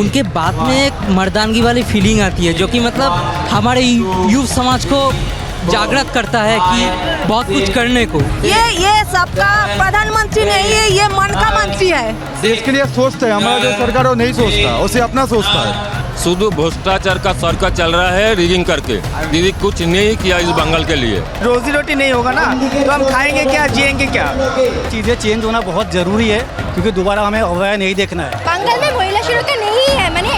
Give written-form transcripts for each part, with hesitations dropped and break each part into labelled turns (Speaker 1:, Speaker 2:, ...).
Speaker 1: उनके बात में एक मर्दानगी वाली फीलिंग आती है, जो कि मतलब हमारे युवा समाज को जागृत करता है कि बहुत कुछ करने को।
Speaker 2: ये सबका प्रधानमंत्री नहीं है, ये मन का मंत्री है।
Speaker 3: देश के लिए सोचते हैं, हमारा जो सरकार है वो नहीं सोचता, उसे अपना सोचता है।
Speaker 4: शुद्ध भ्रष्टाचार का सर्कल चल रहा है रिगिंग करके। दीदी कुछ नहीं किया इस बंगाल के लिए।
Speaker 5: रोजी रोटी नहीं होगा ना तो हम खाएंगे क्या, जिएंगे क्या।
Speaker 6: चीज़ें चेंज होना बहुत ज़रूरी है, क्योंकि दोबारा हमें अवैध नहीं देखना है।
Speaker 7: बंगाल में महिला सुरक्षा नहीं है, माने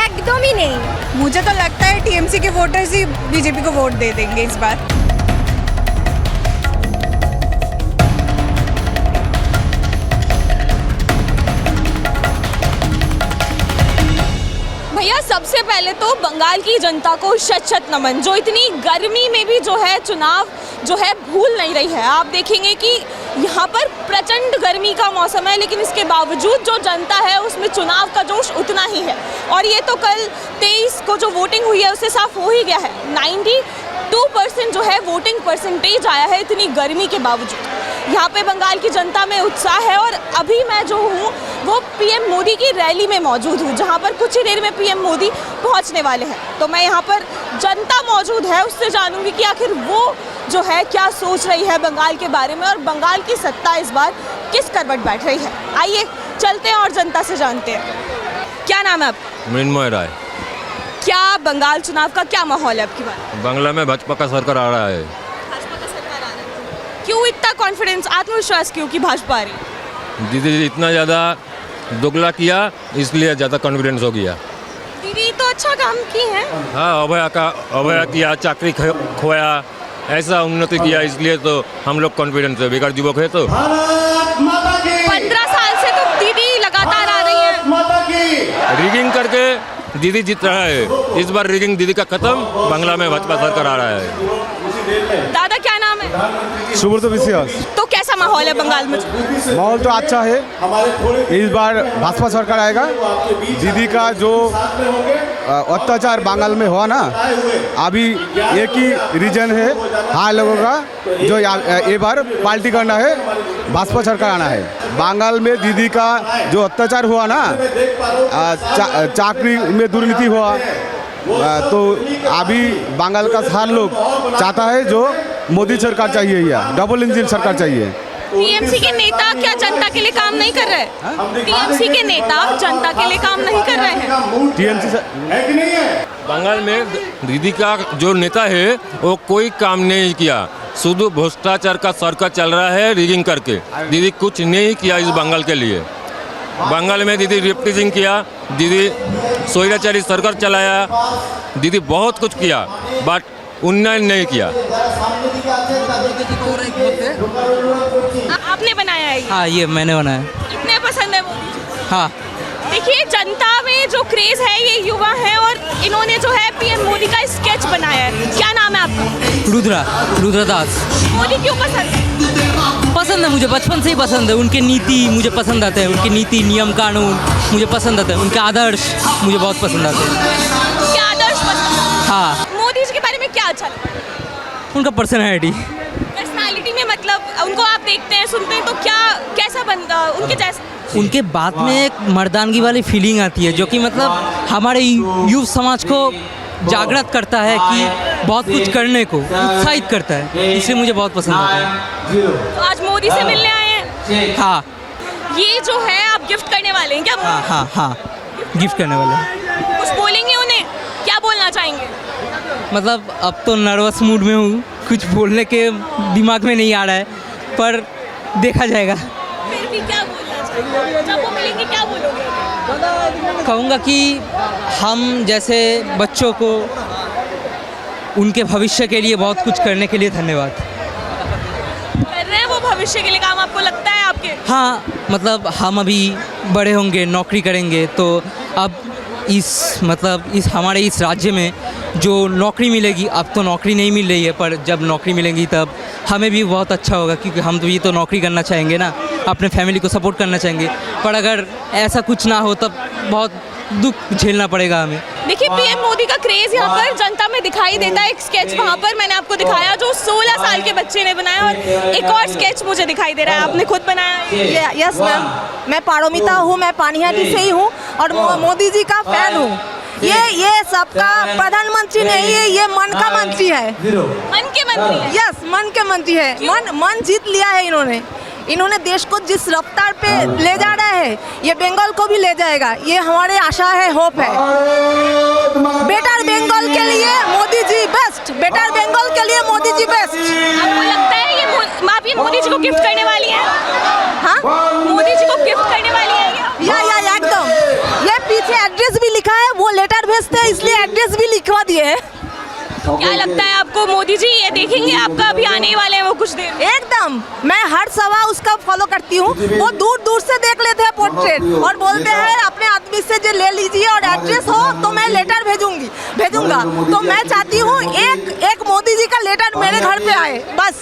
Speaker 7: एकदम ही नहीं।
Speaker 2: मुझे तो लगता है टीएमसी के वोटर्स ही बीजेपी को वोट दे देंगे इस बार।
Speaker 8: भैया सबसे पहले तो बंगाल की जनता को शत शत नमन, जो इतनी गर्मी में भी जो है चुनाव जो है भूल नहीं रही है। आप देखेंगे कि यहाँ पर प्रचंड गर्मी का मौसम है, लेकिन इसके बावजूद जो जनता है उसमें चुनाव का जोश उतना ही है। और ये तो कल 23 को जो वोटिंग हुई है उससे साफ हो ही गया है। 92% जो है वोटिंग परसेंटेज आया है इतनी गर्मी के बावजूद। यहाँ पे बंगाल की जनता में उत्साह है। और अभी मैं जो हूँ वो पीएम मोदी की रैली में मौजूद हूँ, जहाँ पर कुछ ही देर में पीएम मोदी पहुँचने वाले हैं। तो मैं यहाँ पर जनता मौजूद है, उससे जानूंगी कि आखिर वो जो है क्या सोच रही है बंगाल के बारे में, और बंगाल की सत्ता इस बार किस करवट बैठ रही है। आइए चलते हैं और जनता से जानते हैं। क्या नाम है आपका?
Speaker 4: मृण्मय राय।
Speaker 8: क्या बंगाल चुनाव का क्या माहौल है आपकी बात?
Speaker 4: बांग्ला में भाजपा का सरकार आ रहा है।
Speaker 8: भाजपा का सरकार आ रहा है। क्यों इतना कॉन्फिडेंस, आत्मविश्वास क्यों कि भाजपा आ रही है?
Speaker 4: दीदी इतना ज़्यादा दोगला किया इसलिए ज़्यादा कॉन्फिडेंस हो गया।
Speaker 8: दीदी तो अच्छा काम की है।
Speaker 4: हाँ, अभया किया, चाकरी खोया, ऐसा उन्नति किया, इसलिए तो हम लोग कॉन्फिडेंस है। बेकार युवक है तो
Speaker 8: 15 साल से तो दीदी लगातार आ रही है।
Speaker 4: रिगिंग करके दीदी जीत रहा है। इस बार रिगिंग दीदी का खत्म, बांग्ला में भाजपा सरकार आ रहा है।
Speaker 8: दादा क्या नाम है?
Speaker 3: सुब्रत विश्वास।
Speaker 8: तो कैसा माहौल है बंगाल में?
Speaker 3: माहौल तो अच्छा है, इस बार भाजपा सरकार आएगा। दीदी का जो अत्याचार बंगाल में हुआ ना, अभी एक ही रीजन है हाँ लोगों का, जो ये बार पार्टी करना है, भाजपा सरकार आना है। बंगाल में दीदी का जो अत्याचार हुआ ना, चाकरी में दुर्नीति हुआ, तो अभी बंगाल का सारे लोग चाहता है जो मोदी सरकार चाहिए या डबल इंजन सरकार चाहिए।
Speaker 8: टीएमसी के नेता क्या जनता के लिए काम नहीं कर रहे? टीएमसी के नेता जनता के लिए काम नहीं कर रहे हैं?
Speaker 3: टीएमसी
Speaker 4: बंगाल में दीदी का जो नेता है वो कोई काम नहीं किया। शुद्ध भ्रष्टाचार का सर्कल चल रहा है रिगिंग करके। दीदी कुछ नहीं किया इस बंगाल के लिए। बंगाल में दीदी रिप्रेजेंट किया, दीदी स्वैराचारी सरकार चलाया, दीदी बहुत कुछ किया, बट उन्नयन नहीं किया।
Speaker 8: आपने बनाया है ये?
Speaker 1: हाँ, ये मैंने बनाया।
Speaker 8: कितने पसंद है मोदी जी?
Speaker 1: हाँ।
Speaker 8: देखिए जनता में जो क्रेज है ये युवा है, और इन्होंने जो है पीएम मोदी का स्केच बनाया है। क्या नाम है आपका?
Speaker 1: रुद्रदास।
Speaker 8: मोदी क्यों पसंद है?
Speaker 1: पसंद है, मुझे बचपन से ही पसंद है। उनके नीति मुझे पसंद आते हैं, उनकी नीति नियम कानून मुझे पसंद आते हैं, उनके आदर्श मुझे बहुत पसंद आते हैं।
Speaker 8: क्या आदर्श पसंद है?
Speaker 1: हाँ।
Speaker 8: मोदी जी के बारे में क्या अच्छा लगता है?
Speaker 1: उनका पर्सनैलिटी
Speaker 8: में, मतलब उनको आप देखते हैं सुनते हैं तो क्या कैसा बंदा उनके जैसा?
Speaker 1: उनके बात में एक मर्दानगी वाली फीलिंग आती है, जो कि मतलब हमारे युवा समाज को जागृत करता है कि बहुत कुछ करने को उत्साहित करता है। इसलिए मुझे बहुत पसंद आता है।
Speaker 8: तो आज मोदी से मिलने आए हैं?
Speaker 1: हाँ।
Speaker 8: ये जो है आप गिफ्ट करने वाले हैं क्या?
Speaker 1: हाँ, गिफ्ट करने वाले हैं।
Speaker 8: कुछ बोलेंगे उन्हें? क्या बोलना चाहेंगे?
Speaker 1: मतलब अब तो नर्वस मूड में हूँ, कुछ बोलने के दिमाग में नहीं आ रहा है, पर देखा जाएगा।
Speaker 8: फिर भी क्या बोलना चाहेंगे? जब वो मिलेंगे क्या बोलोगे?
Speaker 1: कहूँगा कि हम जैसे बच्चों को उनके भविष्य के लिए बहुत कुछ करने के लिए धन्यवाद।
Speaker 8: कर रहे हैं वो भविष्य के लिए काम, आपको लगता है आपके?
Speaker 1: हाँ, मतलब हम अभी बड़े होंगे, नौकरी करेंगे, तो अब इस हमारे इस राज्य में जो नौकरी मिलेगी, अब तो नौकरी नहीं मिल रही है, पर जब नौकरी मिलेगी तब हमें भी बहुत अच्छा होगा, क्योंकि हम तो ये तो नौकरी करना चाहेंगे ना, अपने फैमिली को सपोर्ट करना चाहेंगे। पर अगर ऐसा कुछ ना हो तब बहुत दुख झेलना पड़ेगा हमें।
Speaker 8: देखिए पीएम मोदी का क्रेज यहाँ पर जनता में दिखाई देता है। एक स्केच वहाँ पर मैंने आपको दिखाया जो 16 साल के बच्चे ने बनाया, और एक और स्केच मुझे दिखाई दे रहा है, आपने खुद बनाया है?
Speaker 2: यस मैम, मैं पारोमिता हूँ, मैं पानिहाटी से ही हूँ। और मोदी जी का फैन हूँ। ये सबका प्रधानमंत्री नहीं है, ये मन का मंत्री है।
Speaker 8: मन के मंत्री हैं।
Speaker 2: यस, मन के मंत्री है। मन जीत लिया है इन्होंने देश को जिस रफ्तार पे ले जा रहा है, ये बंगाल को भी ले जाएगा। ये हमारे आशा है, होप है। बेटर बंगाल के लिए मोदी जी बेस्ट, बेटर बंगाल के लिए मोदी जी बेस्ट।
Speaker 8: आपको लगता है आप ये मोदी जी को गिफ्ट करने वाली हैं?
Speaker 2: हाँ,
Speaker 8: मोदी जी को गिफ्ट करने वाली हैं क्या?
Speaker 2: या एकदम। ये पीछे एड्रेस भी लिखा है, वो लेटर भेजते हैं इसलिए एड्रेस भी लिखवा दिए हैं।
Speaker 8: क्या लगता है आपको मोदी जी ये देखेंगे आपका अभी आने वाले हैं वो कुछ देर में?
Speaker 2: एकदम, मैं हर सवा उसका फॉलो करती हूँ। वो दूर दूर से देख लेते हैं पोर्ट्रेट और बोलते हैं अपने आदमी से जो ले लीजिए और एड्रेस हो तो मैं लेटर भेजूंगा। तो मैं चाहती हूँ एक मोदी जी का लेटर मेरे घर पे आए, बस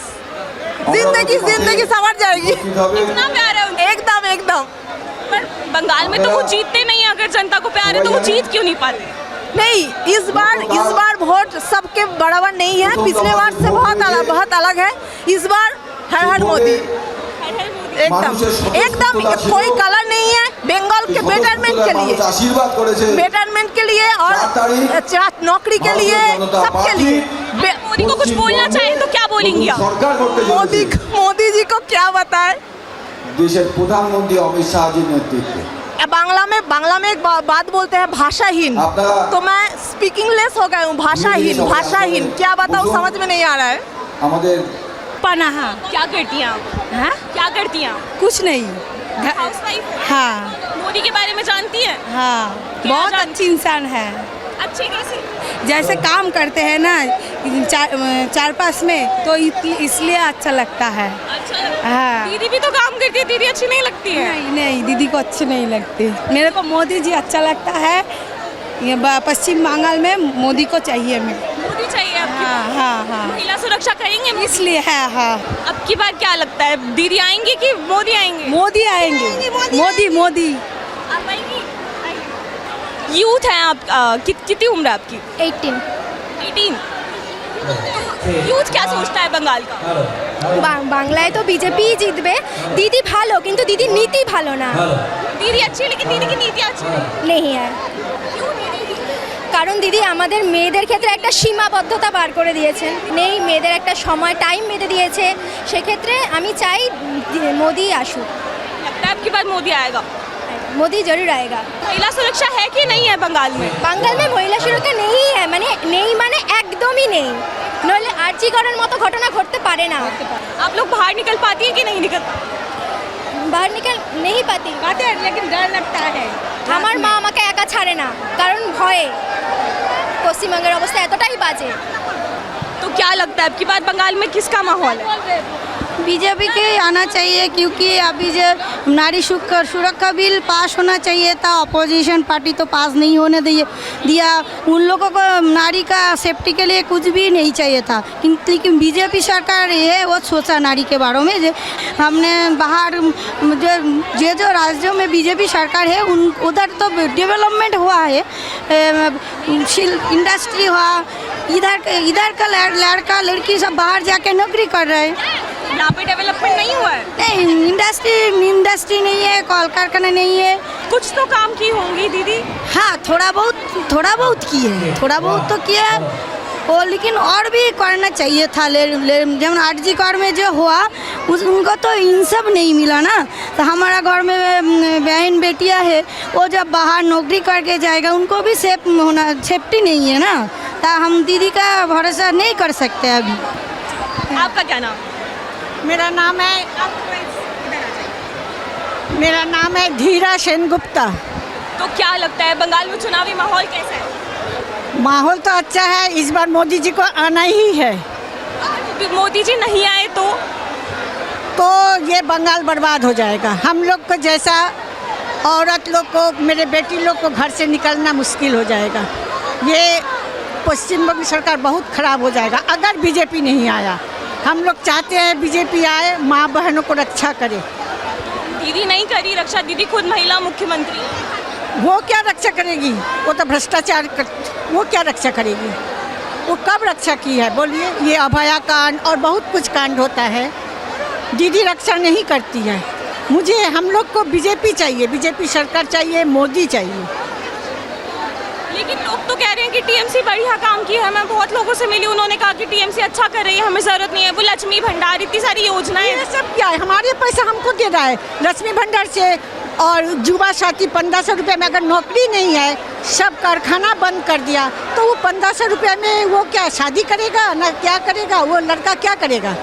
Speaker 2: जिंदगी संवर जाएगी।
Speaker 8: इतना प्यार है उनसे।
Speaker 2: एकदम।
Speaker 8: पर बंगाल में तो वो जीतते नहीं हैं। अगर जनता को प्यार है तो वो जीत क्यों नहीं पाते?
Speaker 2: नहीं, इस बार वोट सबके बराबर नहीं है। पिछले बार से बहुत अलग है। इस बार हर मोदी, एकदम कोई कलर नहीं है। बंगाल के बेटरमेंट के लिए और नौकरी के लिए, सबके लिए।
Speaker 8: मोदी को कुछ बोलना चाहे तो क्या बोलेंगी आप?
Speaker 2: मोदी जी को क्या बताएं?
Speaker 9: देशेर प्रधानमंत्री अमित शाह जी नेतृत्वे
Speaker 2: बांग्ला में एक बात बोलते हैं भाषाहीन, तो मैं स्पीकिंग लेस हो गया हूँ। भाषाहीन क्या बताऊँ, समझ में नहीं आ रहा है।
Speaker 9: हमारे
Speaker 2: पनाहा
Speaker 8: क्या करती हैं आप?
Speaker 2: हाँ?
Speaker 8: क्या करती हैं आप?
Speaker 2: कुछ नहीं।
Speaker 8: हाउसवाइफ?
Speaker 2: हाँ।
Speaker 8: मोदी के बारे में जानती हैं?
Speaker 2: हाँ, बहुत अच्छी इंसान है।
Speaker 8: अच्छी कैसे?
Speaker 2: जैसे काम करते हैं ना चार पास में, तो इसलिए अच्छा लगता है।
Speaker 8: अच्छा लगता है।
Speaker 2: हाँ।
Speaker 8: दीदी भी तो काम करती है, दीदी अच्छी नहीं लगती है?
Speaker 2: नहीं, दीदी को अच्छी नहीं लगती। मेरे को मोदी जी अच्छा लगता है। ये पश्चिम बंगाल में मोदी को चाहिए।
Speaker 8: मोदी चाहिए आपकी?
Speaker 2: हाँ।
Speaker 8: महिला सुरक्षा करेंगे मोदी?
Speaker 2: इसलिए हाँ।
Speaker 8: अब की बार क्या लगता है, दीदी आएंगी कि मोदी आएंगे?
Speaker 2: मोदी आएंगे। मोदी।
Speaker 8: आप आएंगी? यूथ हैं आप, कितनी उम्र है आपकी?
Speaker 7: 18।
Speaker 8: तो यूथ क्या सोचता है बंगाल का?
Speaker 7: বাংলায় তো বিজেপি জিতবে। দিদি ভালো কিন্তু দিদি নীতি ভালো না।
Speaker 8: दीदी अच्छी है लेकिन दीदी की नीति अच्छी नहीं।
Speaker 7: নেই আর কারণ দিদি আমাদের মেয়েদের ক্ষেত্রে একটা সীমাবদ্ধতা বার করে দিয়েছেন। নেই, মেয়েদের একটা সময় টাইম বেঁধে দিয়েছে। সেক্ষেত্রে আমি চাই মোদি আসুক।
Speaker 8: लगता है अब की बार मोदी आएगा?
Speaker 7: মোদি জরুর আয়েগা।
Speaker 8: महिला सुरक्षा है कि नहीं है बंगाल में?
Speaker 7: বাঙ্গাল में মহিলা সুরক্ষা নেই নেই মানে একদমই নেই। নইলে আরজি করার মতো ঘটনা ঘটতে পারে না।
Speaker 8: आप लोग बाहर निकल पाती है कि नहीं निकल?
Speaker 7: बाहर निकल नहीं पाती,
Speaker 2: लेकिन डर लगता है।
Speaker 7: আমার মা আমাকে একা ছাড়ে না কারণ ভয়ে। পশ্চিমবঙ্গের অবস্থা এতটাই বাজে।
Speaker 8: तो क्या लगता है अब की बार बंगाल में किसका माहौल है?
Speaker 10: बीजेपी के आना चाहिए, क्योंकि अभी जो नारी सुरक्षा बिल पास होना चाहिए था, अपोजिशन पार्टी तो पास नहीं होने दिया। उन लोगों को नारी का सेफ्टी के लिए कुछ भी नहीं चाहिए था, लेकिन बीजेपी सरकार ये वो सोचा नारी के बारे में। जो हमने बाहर जो राज्यों में बीजेपी सरकार है उधर तो डेवलपमेंट हुआ है, इंडस्ट्री हुआ। इधर का लड़का लड़की सब बाहर जाके नौकरी कर रहे हैं।
Speaker 8: यहाँ पे डेवलपमेंट नहीं हुआ है?
Speaker 10: नहीं, इंडस्ट्री नहीं है, कल कारखाना नहीं है।
Speaker 8: कुछ तो काम की होंगी दीदी?
Speaker 10: हाँ, थोड़ा बहुत किए, थोड़ा बहुत तो किया वो, लेकिन और भी करना चाहिए था। जब आरजी कर में जो हुआ उनको तो इन सब नहीं मिला ना। तो हमारा घर में बहन बेटियां है, वो जब बाहर नौकरी करके जाएगा उनको भी सेफ्टी नहीं है ना। तो हम दीदी का भरोसा नहीं कर सकते अभी।
Speaker 8: आपका क्या नाम?
Speaker 2: मेरा नाम है धीरा सेनगुप्ता।
Speaker 8: तो क्या लगता है बंगाल में चुनावी माहौल कैसा है?
Speaker 2: माहौल तो अच्छा है, इस बार मोदी जी को आना ही है।
Speaker 8: मोदी जी नहीं आए
Speaker 2: तो ये बंगाल बर्बाद हो जाएगा। हम लोग को जैसा औरत लोग को, मेरे बेटी लोग को घर से निकलना मुश्किल हो जाएगा। ये पश्चिम बंग सरकार बहुत खराब हो जाएगा अगर बीजेपी नहीं आया। हम लोग चाहते हैं बीजेपी आए, माँ बहनों को रक्षा करे।
Speaker 8: दीदी नहीं करी रक्षा, दीदी खुद महिला मुख्यमंत्री।
Speaker 2: वो क्या रक्षा करेगी? वो तो भ्रष्टाचार वो क्या रक्षा करेगी? वो कब रक्षा की है बोलिए? ये अभया कांड और बहुत कुछ कांड होता है, दीदी रक्षा नहीं करती है। मुझे हम लोग को बीजेपी चाहिए, बीजेपी सरकार चाहिए, मोदी चाहिए।
Speaker 8: लेकिन लोग तो कह रहे हैं कि टीएमसी बढ़िया काम किया है। मैं बहुत लोगों से मिली, उन्होंने कहा कि टीएमसी अच्छा कर रही है, हमें ज़रूरत नहीं है। वो लक्ष्मी भंडार, इतनी सारी योजनाएं,
Speaker 2: ये सब क्या है? हमारे पैसा हमको दे रहा है लक्ष्मी भंडार से। और युवा साथी 1500 रुपये में अगर नौकरी नहीं है, सब कारखाना बंद कर दिया, तो वो 1500 रुपये में वो क्या शादी करेगा ना क्या करेगा? वो लड़का क्या करेगा?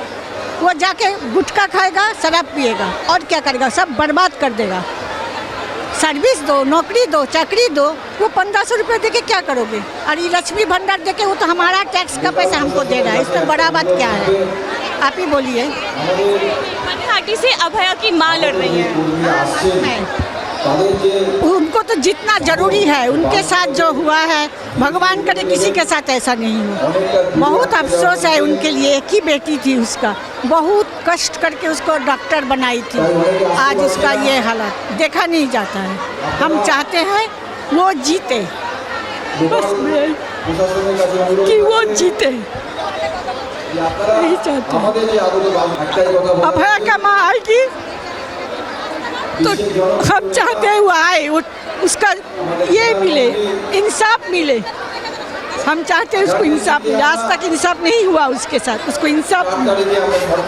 Speaker 2: वो जाके गुटखा खाएगा, शराब पिएगा, और क्या करेगा? सब बर्बाद कर देगा। सर्विस दो, नौकरी दो, चाकरी दो, वो 1500 रुपये दे के क्या करोगे? और ये लक्ष्मी भंडार दे के वो तो हमारा टैक्स का पैसा हमको दे रहा है, इसमें बड़ा बात क्या है? आप ही बोलिए।
Speaker 8: मनिहाटी से अभया की माँ लड़ रही है।
Speaker 2: उनको तो जितना जरूरी है, उनके साथ जो हुआ है, भगवान करे किसी के साथ ऐसा नहीं हो। बहुत अफसोस है उनके लिए, एक ही बेटी थी उसका, बहुत कष्ट करके उसको डॉक्टर बनाई थी, आज उसका ये हालत देखा नहीं जाता है। हम चाहते हैं वो जीते, बस कि वो जीते, यही चाहते हैं। अभया का माँ आएगी तो हम चाहते हैं वो आए, उसका ये मिले, इंसाफ मिले। हम चाहते हैं उसको इंसाफ मिले। आज तक इंसाफ नहीं हुआ उसके साथ, उसको इंसाफ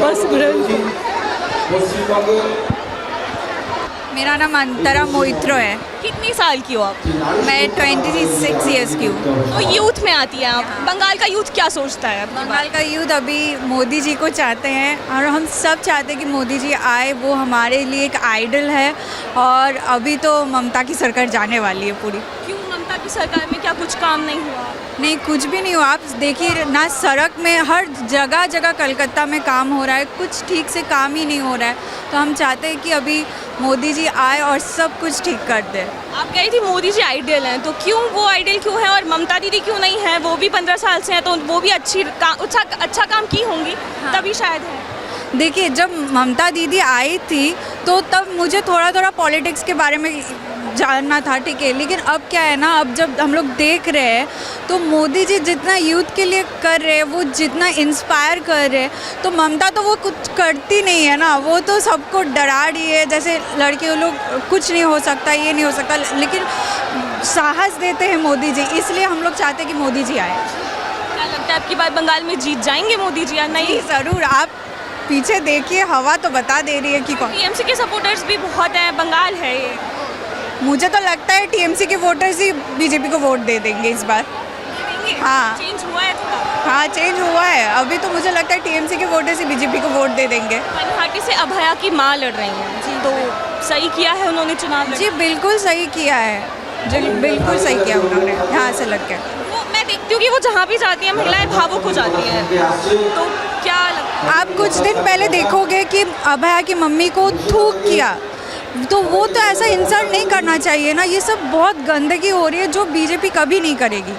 Speaker 2: बस।
Speaker 10: मेरा नाम अंतरा मोहित्रो है।
Speaker 8: कितनी साल की हो आप?
Speaker 10: मैं 26 ईयर्स की हूँ।
Speaker 8: तो यूथ में आती है आप। बंगाल का यूथ क्या सोचता है?
Speaker 10: बंगाल का यूथ अभी मोदी जी को चाहते हैं, और हम सब चाहते हैं कि मोदी जी आए। वो हमारे लिए एक आइडल है, और अभी तो ममता की सरकार जाने वाली है पूरी।
Speaker 8: क्यों ममता की सरकार में क्या कुछ काम नहीं हुआ?
Speaker 10: नहीं, कुछ भी नहीं हुआ। आप देखिए ना, सड़क में हर जगह जगह कलकत्ता में काम हो रहा है, कुछ ठीक से काम ही नहीं हो रहा है। तो हम चाहते हैं कि अभी मोदी जी आए और सब कुछ ठीक कर दे।
Speaker 8: आप कही थी मोदी जी आइडियल हैं, तो क्यों वो आइडियल क्यों है और ममता दीदी क्यों नहीं है? वो भी 15 साल से हैं, तो वो भी अच्छा काम की होंगी, तभी शायद है।
Speaker 10: देखिए, जब ममता दीदी आई थी तो तब मुझे थोड़ा थोड़ा पॉलिटिक्स के बारे में जानना था, ठीक है। लेकिन अब क्या है ना, अब जब हम लोग देख रहे हैं तो मोदी जी जितना यूथ के लिए कर रहे हैं, वो जितना इंस्पायर कर रहे हैं, तो ममता तो वो कुछ करती नहीं है ना। वो तो सबको डरा रही है, जैसे लड़के लोग कुछ नहीं हो सकता, ये नहीं हो सकता। लेकिन साहस देते हैं मोदी जी, इसलिए हम लोग चाहते हैं कि मोदी जी आए।
Speaker 8: क्या लगता है आपकी बात बंगाल में जीत जाएंगे मोदी जी या नहीं?
Speaker 10: ज़रूर। आप पीछे देखिए, हवा तो बता दे रही है कि कौन।
Speaker 8: टीएमसी के सपोर्टर्स भी बहुत हैं, बंगाल है ये।
Speaker 10: मुझे तो लगता है टीएमसी के वोटर्स ही बीजेपी को वोट दे देंगे इस बार। हाँ,
Speaker 8: चेंज हुआ है थोड़ा।
Speaker 10: हाँ, चेंज हुआ है। अभी तो मुझे लगता है टीएमसी के वोटर्स ही बीजेपी को वोट दे देंगे।
Speaker 8: मनिहाटी से अभया की माँ लड़ रही हैं जी, तो सही किया है उन्होंने चुनाव?
Speaker 10: जी बिल्कुल सही किया है, जी बिल्कुल सही किया उन्होंने, यहाँ से लग के।
Speaker 8: वो मैं देखती हूँ कि वो जहाँ भी जाती हैं महिलाएं भावुक हो जाती हैं, तो क्या लगता है?
Speaker 10: आप कुछ दिन पहले देखोगे कि अभया की मम्मी को थूक किया, तो वो तो ऐसा इंसल्ट नहीं करना चाहिए ना। ये सब बहुत गंदगी हो रही है जो बीजेपी कभी नहीं करेगी।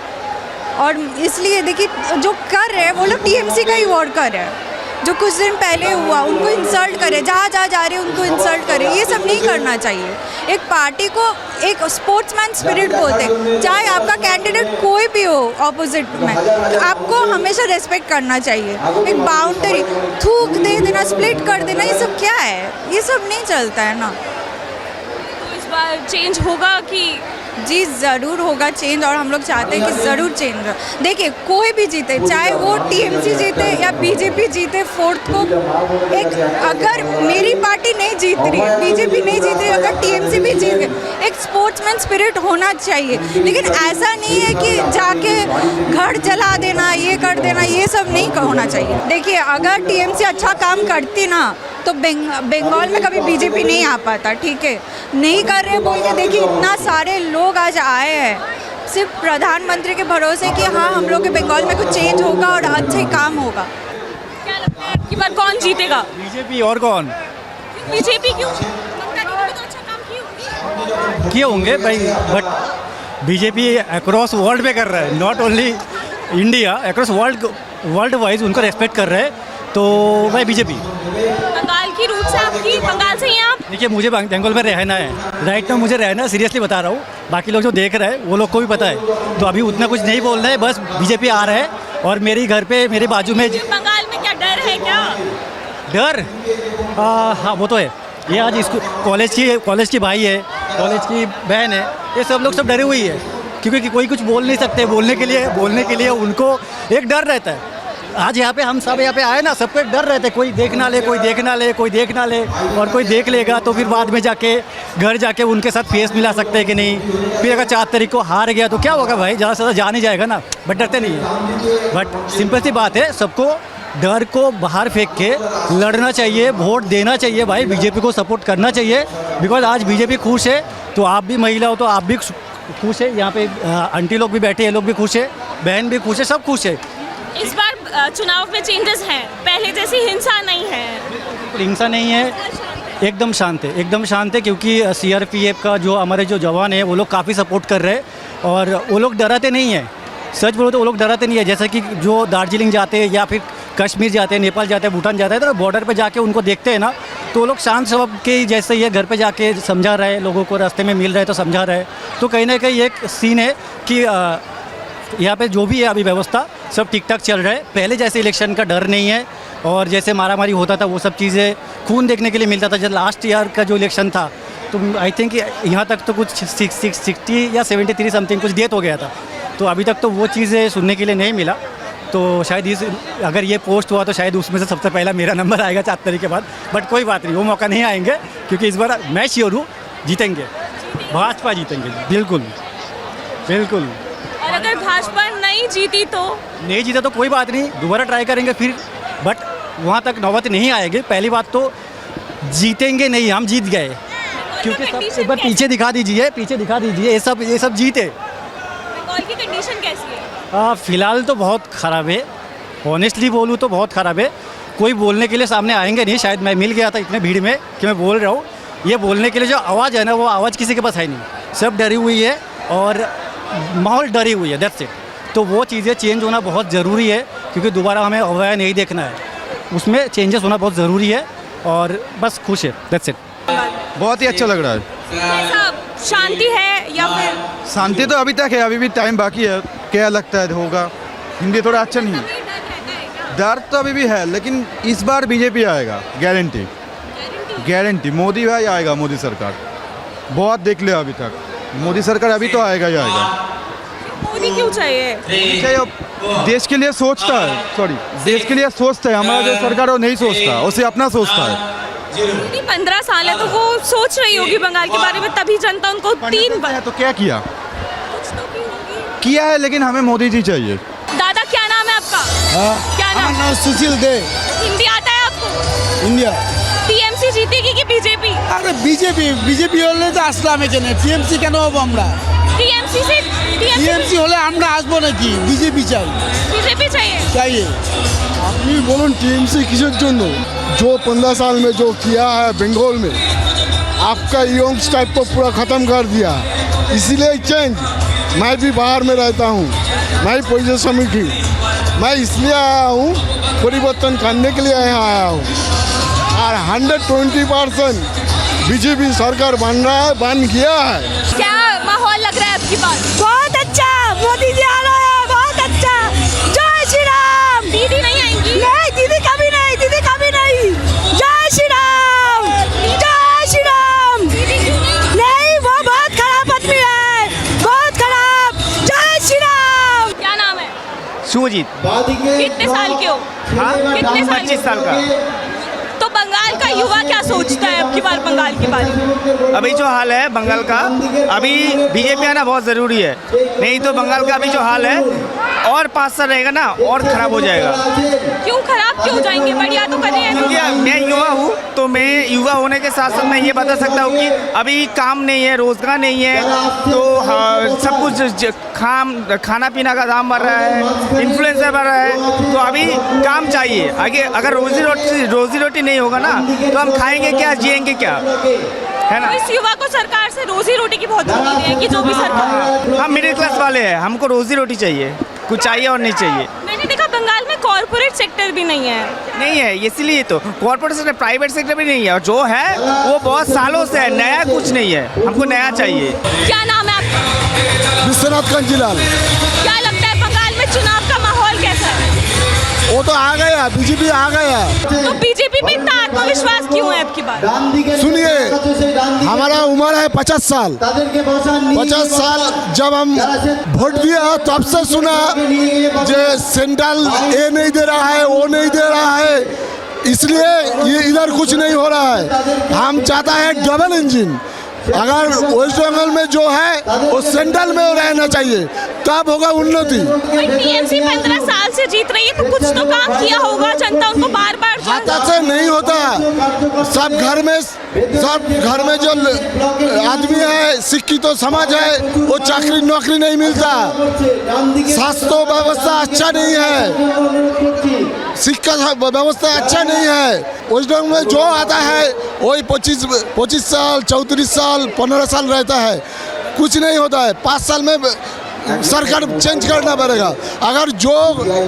Speaker 10: और इसलिए देखिए, जो कर रहे हैं वो लोग टीएमसी का ही वोट कर रहे हैं। जो कुछ दिन पहले हुआ, उनको इंसल्ट करे, जहाँ जहाँ जा रहे हैं उनको इंसल्ट करे, ये सब नहीं करना चाहिए। एक पार्टी को एक स्पोर्ट्समैन स्पिरिट बोलते हैं, चाहे आपका कैंडिडेट कोई भी हो ऑपोजिट में, तो आपको हमेशा रेस्पेक्ट करना चाहिए। एक बाउंड्री, थूक दे देना, स्प्लिट कर देना, ये सब क्या है? ये सब नहीं चलता है ना।
Speaker 8: तो इस बार चेंज होगा कि?
Speaker 10: जी ज़रूर होगा चेंज, और हम लोग चाहते हैं कि ज़रूर चेंज हो। देखिए, कोई भी जीते, चाहे वो टीएमसी जीते या बीजेपी जीते, फोर्थ को एक, अगर मेरी पार्टी नहीं जीत रही है, बीजेपी नहीं जीत रही, अगर टीएमसी भी जीत गए, एक स्पोर्ट्समैन स्पिरिट होना चाहिए। लेकिन ऐसा नहीं है कि जाके घर जला देना, ये कर देना, ये सब नहीं होना चाहिए। देखिए, अगर टीएमसी अच्छा काम करती ना तो बंगाल में कभी बीजेपी नहीं आ पाता, ठीक है। नहीं कर रहे बोल के देखिए, इतना सारे लोग आज आए हैं सिर्फ प्रधानमंत्री के भरोसे कि हाँ हम लोग के बंगाल में कुछ चेंज होगा और अच्छे काम होगा।
Speaker 8: क्या लगता है आपकी बार कौन जीतेगा?
Speaker 6: बीजेपी। और कौन?
Speaker 8: बीजेपी क्यों? ममता दीदी भी तो अच्छा काम की होगी।
Speaker 6: किए होंगे भाई, बट बीजेपी अक्रॉस वर्ल्ड में कर रहा है, not only India, across world wise उनको रेस्पेक्ट कर रहे हैं, तो भाई बीजेपी।
Speaker 8: बंगाल की रूट से आपकी, बंगाल से ही आप?
Speaker 6: देखिए, मुझे बंगाल में रहना है, राइट नाउ मुझे रहना है, सीरियसली बता रहा हूँ। बाकी लोग जो देख रहे हैं वो लोग को भी पता है, तो अभी उतना कुछ नहीं बोल रहे हैं, बस बीजेपी आ रहा है। और मेरे घर पे, मेरे बाजू में
Speaker 8: बंगाल में क्या डर है क्या?
Speaker 6: डर? हाँ, वो तो है। ये आज स्कूल कॉलेज की भाई है, कॉलेज की बहन है, ये सब लोग सब डरे हुई है क्योंकि कोई कुछ बोल नहीं सकते। बोलने के लिए उनको एक डर रहता है। आज यहाँ पे हम सब यहाँ पे आए ना, सबको एक डर रहता है, कोई देख ना ले और कोई देख लेगा तो फिर बाद में जाके घर जाके उनके साथ फेस मिला सकते हैं कि नहीं। फिर अगर 4 तारीख को हार गया तो क्या होगा भाई, ज़्यादा से ज़्यादा जान ही जाएगा ना। बट डरते नहीं है। बट सिंपल सी बात है, सबको डर को बाहर फेंक के लड़ना चाहिए, वोट देना चाहिए भाई, बीजेपी को सपोर्ट करना चाहिए। बिकॉज आज बीजेपी खुश है तो आप भी महिला हो तो आप भी खुश है। यहाँ पे आंटी लोग भी बैठे हैं, लोग भी खुश है, बहन भी खुश है, सब खुश है।
Speaker 8: इस बार चुनाव में चेंजेस हैं, पहले जैसी हिंसा नहीं है।
Speaker 6: हिंसा नहीं है, एकदम शांत है क्योंकि CRPF का जो हमारे जो जवान है वो लोग काफ़ी सपोर्ट कर रहे हैं और वो लोग डराते नहीं हैं। सच बोलो तो वो लोग डराते नहीं है। जैसे कि जो दार्जिलिंग जाते हैं या फिर कश्मीर जाते हैं, नेपाल जाते हैं, भूटान जाते हैं, तो बॉर्डर पे जाके उनको देखते हैं ना तो वो लोग शांत स्वभाव के जैसे ये घर पे जाके समझा रहे हैं, लोगों को रास्ते में मिल रहे हैं तो समझा रहे हैं। तो कहीं ना कहीं एक सीन है कि यहाँ पे जो भी है अभी व्यवस्था सब ठीक ठाक चल रहा है। पहले जैसे इलेक्शन का डर नहीं है और जैसे मारामारी होता था वो सब चीज़ें खून देखने के लिए मिलता था। जब लास्ट ईयर का जो इलेक्शन था तो आई थिंक यहाँ तक तो कुछ 60 या 73 समथिंग कुछ डेथ हो गया था। तो अभी तक तो वो चीज़ें सुनने के लिए नहीं मिला। तो शायद अगर ये पोस्ट हुआ तो शायद उसमें से सबसे पहला मेरा नंबर आएगा 4 तारीख के बाद। बट कोई बात नहीं, वो मौका नहीं आएंगे क्योंकि इस बार मैं श्योर हूँ जीतेंगे, भाजपा जीतेंगे, बिल्कुल।
Speaker 8: और अगर भाजपा नहीं जीता तो
Speaker 6: कोई बात नहीं, दोबारा ट्राई करेंगे फिर। बट वहाँ तक नौबत नहीं आएगी। पहली बात तो जीतेंगे नहीं, हम जीत गए क्योंकि सब एक बार पीछे दिखा दीजिए, ये सब जीते।
Speaker 8: बंगाल की कंडीशन कैसी है?
Speaker 6: फ़िलहाल तो बहुत ख़राब है, ऑनेस्टली बोलूँ तो बहुत ख़राब है। कोई बोलने के लिए सामने आएंगे नहीं। शायद मैं मिल गया था इतने भीड़ में कि मैं बोल रहा हूँ। ये बोलने के लिए जो आवाज़ है ना, वो आवाज़ किसी के पास है नहीं। सब डरी हुई है और माहौल डरी हुई है, दैट्स इट। तो वो चीज़ें चेंज होना बहुत ज़रूरी है क्योंकि दोबारा हमें अवया नहीं देखना है, उसमें चेंजेस होना बहुत ज़रूरी है। और बस खुश है, दैट्स इट।
Speaker 3: बहुत ही अच्छा लग रहा है।
Speaker 8: कैसा, शांति है या फिर?
Speaker 3: शांति तो अभी तक है, अभी भी टाइम बाकी है। क्या लगता है होगा? हिंदी थोड़ा अच्छा नहीं है। डर तो अभी भी है लेकिन इस बार बीजेपी आएगा, गारंटी। मोदी भाई आएगा, मोदी सरकार। बहुत देख लिया अभी तक, मोदी सरकार अभी तो आएगा ही आएगा।
Speaker 8: मोदी क्यों चाहिए?
Speaker 3: देश के लिए सोचता है। हमारा जो सरकार वो नहीं सोचता, उसे अपना सोचता है।
Speaker 8: 15 साल है तो वो सोच रही होगी बंगाल के बारे में, तभी जनता उनको 3 बार
Speaker 3: तो क्या किया है, लेकिन हमें मोदी जी चाहिए।
Speaker 8: दादा क्या नाम है आपका? क्या नाम?
Speaker 11: सुशील दे।
Speaker 8: हिंदी आता है आपको?
Speaker 11: इंडिया
Speaker 8: टीएमसी जीतेगी कि बीजेपी?
Speaker 11: अरे बीजेपी হলে তো আসলাম এখানে, টিএমসি কেন হবো আমরা? টিএমসি হলে আমরা আসবো নাকি? बीजेपी चाहिए।
Speaker 12: আপনি বলুন टीएमसी किसের জন্য? जो 15 साल में जो किया है बंगाल में, आपका यंग्स टाइप को पूरा ख़त्म कर दिया, इसीलिए चेंज। मैं भी बाहर में रहता हूँ, मैं पोजीशन में थी, मैं इसलिए आया हूँ, परिवर्तन करने के लिए यहाँ आया हूँ। और 120% बीजेपी सरकार बन गया है।
Speaker 8: क्या माहौल लग रहा है आपकी बात?
Speaker 10: बहुत अच्छा, मोदी जी आ रहे हैं, बहुत अच्छा। जय श्री राम।
Speaker 8: दीदी नहीं आएंगी?
Speaker 10: नहीं, दीदी कभी नहीं। जय श्री राम। नहीं, वो बहुत खराब आदमी है, बहुत खराब। जय श्री राम।
Speaker 8: क्या नाम है?
Speaker 5: शुभजीत।
Speaker 8: कितने साल के हो? कितने साल?
Speaker 5: 25 साल का।
Speaker 8: तो बंगाल का युवा क्या सोचता है अब की बार बंगाल के बारे में?
Speaker 5: अभी जो हाल है बंगाल का, अभी बीजेपी आना बहुत ज़रूरी है, नहीं तो बंगाल का अभी जो हाल है और 5 साल रहेगा ना और ख़राब हो जाएगा।
Speaker 8: क्यों हो जाएंगे? बढ़िया तो कर रहे हैं।
Speaker 5: मैं युवा हूँ तो मैं युवा होने के साथ साथ मैं ये बता सकता हूँ कि अभी काम नहीं है, रोज़गार नहीं है, तो सब कुछ खाना पीना का दाम बढ़ रहा है, इन्फ्लुएंसर बढ़ रहा है, तो अभी काम चाहिए। आगे अगर रोजी रोटी नहीं होगा ना तो हम खाएंगे क्या, जिएंगे क्या, है ना?
Speaker 8: तो इस युवा को सरकार से रोजी रोटी की बहुत उम्मीद है कि जो भी सरकार।
Speaker 5: हम मिडिल क्लास वाले हैं, हमको रोजी रोटी चाहिए, कुछ चाहिए और नहीं चाहिए।
Speaker 8: मैंने देखा बंगाल में कॉर्पोरेट सेक्टर भी नहीं है,
Speaker 5: इसीलिए तो कॉर्पोरेट सेक्टर, प्राइवेट सेक्टर भी नहीं है, और जो है वो बहुत सालों से है, नया कुछ नहीं है, हमको नया चाहिए।
Speaker 8: क्या नाम है आपका?
Speaker 12: विश्वनाथ कांजीलाल।
Speaker 8: क्या लगता है बंगाल में चुनाव का माहौल कैसा है?
Speaker 12: वो तो आ गया, बीजेपी आ गया।
Speaker 8: तो बीजेपी में इतना आत्मविश्वास क्यों है आपकी बाद।
Speaker 12: सुनिए, हमारा उम्र है 50 साल। 50 साल जब हम वोट दिया तब से सुना जो सेंट्रल ये नहीं दे रहा है, वो नहीं दे रहा है, इसलिए ये इधर कुछ नहीं हो रहा है। हम चाहता है डबल इंजन। अगर वेस्ट बंगाल में जो है वो सेंट्रल में रहना चाहिए, तब होगा उन्नति।
Speaker 8: टीएमसी 15 साल से जीत रही है, तो कुछ तो काम किया होगा, जनता उनको बार बार
Speaker 12: हाथ से नहीं होता। सब घर में जो आदमी है, शिक्षित तो समाज है, वो चाकरी नौकरी नहीं मिलता। स्वास्थ्य व्यवस्था अच्छा नहीं है, शिक्षा व्यवस्था अच्छा नहीं है। वेस्ट बंगाल में जो आता है वही 25 साल, 34 साल, 15 साल रहता है, कुछ नहीं होता है। 5 साल में सरकार चेंज करना पड़ेगा। अगर जो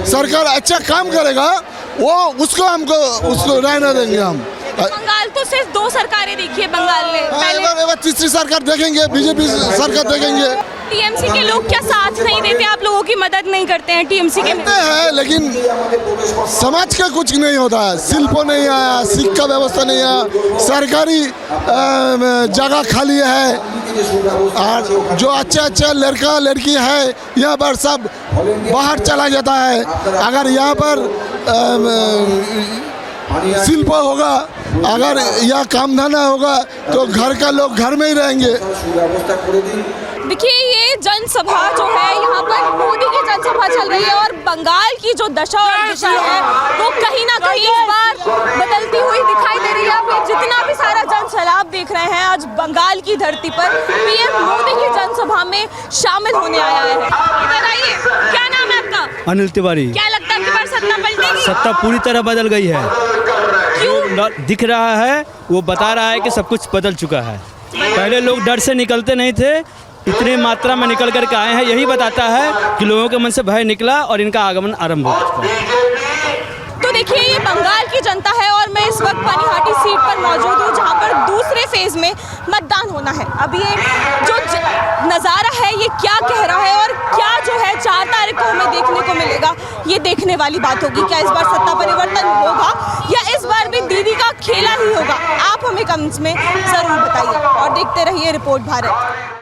Speaker 12: सरकार अच्छा काम करेगा वो उसको रहने देंगे हम।
Speaker 8: बंगाल तो सिर्फ 2 सरकारें देखी है बंगाल में, पहले
Speaker 12: तीसरी सरकार देखेंगे, बीजेपी सरकार देखेंगे।
Speaker 8: टीएमसी के लोग क्या साथ नहीं देते, आप लोगों की मदद नहीं करते हैं टीएमसी के?
Speaker 12: है, लेकिन समाज का कुछ नहीं होता है। शिल्प नहीं आया, शिक्षा व्यवस्था नहीं आया, सरकारी जगह खाली है, और जो अच्छा लड़का लड़की है यहाँ पर सब बाहर चला जाता है। अगर यहाँ पर शिल्प होगा, अगर यह काम धंधा होगा, तो घर का लोग घर में ही रहेंगे।
Speaker 8: देखिए, ये जनसभा जो है यहाँ पर मोदी की जनसभा चल रही है, और बंगाल की जो दशा और दिशा है वो कहीं ना कहीं इस बार बदलती हुई दिखाई दे रही है। आप ये जितना भी सारा जन सैलाब देख रहे हैं आज बंगाल की धरती पर पीएम मोदी की जनसभा में शामिल होने आया है। इधर आइए, क्या नाम है आपका?
Speaker 6: अनिल तिवारी।
Speaker 8: क्या लगता है आपके पास सत्ता पलटेगी?
Speaker 6: सत्ता पूरी तरह बदल गई है।
Speaker 8: क्यों?
Speaker 6: दिख रहा है, वो बता रहा है कि सब कुछ बदल चुका है। पहले लोग डर से निकलते नहीं थे, इतनी मात्रा में निकल करके आए हैं। यही बताता है कि लोगों के मन से भय निकला और इनका आगमन आरंभ हो चुका है।
Speaker 8: तो देखिए, ये बंगाल की जनता है और मैं इस वक्त पानीहाटी सीट पर मौजूद हूँ, जहाँ पर दूसरे फेज में मतदान होना है। अब ये जो नज़ारा है ये क्या कह रहा है और क्या जो है 4 तारीख को हमें देखने को मिलेगा, ये देखने वाली बात होगी। क्या इस बार सत्ता परिवर्तन होगा या इस बार भी दीदी का खेला ही होगा? आप हमें कमेंट्स में ज़रूर बताइए और देखते रहिए रिपोर्ट भारत।